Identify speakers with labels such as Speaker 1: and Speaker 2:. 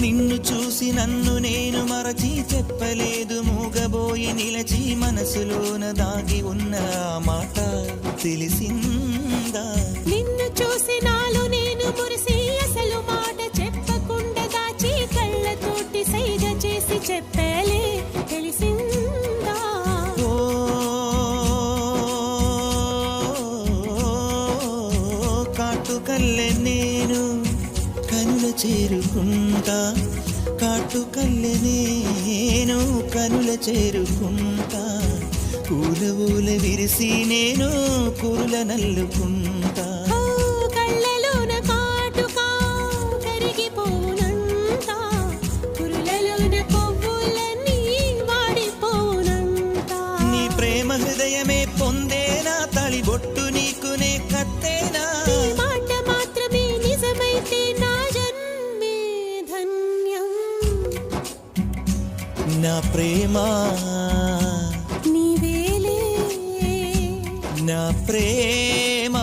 Speaker 1: నిన్ను చూసి నన్ను నేను మరచి చెప్పలేదు మూగబోయి నిలచి మనసులోన దాగి ఉన్న ఆ మాట తెలిసిందా?
Speaker 2: నిన్ను చూసి నాలో నేను మురిసి అసలు మాట చెప్పకుండా దాచి కళ్ళతోటి సైగ చేసి చెప్పలే తెలిసిందా?
Speaker 1: కాటుకల్లె నేను కనుల చేరుకుంటా, కాటుకల్లె నేను కనుల చేరుకుంటా, పూల ఊల విరిసి నేను కురుల నల్లుకుంటా.
Speaker 2: కళ్ళలోన కాటుక కరిగిపోనంత, కురులలోన కొవ్వులన్నీ వాడిపోనంత.
Speaker 1: నీ ప్రేమ హృదయమే పొందేనా, తళిబొట్టు నీకునే కట్టేనా?
Speaker 2: నీ మాట మాత్రమే నిజమైతే నా జన్మే ధన్యం.
Speaker 1: నా ప్రేమ
Speaker 2: నీవేలే
Speaker 1: నా ప్రేమ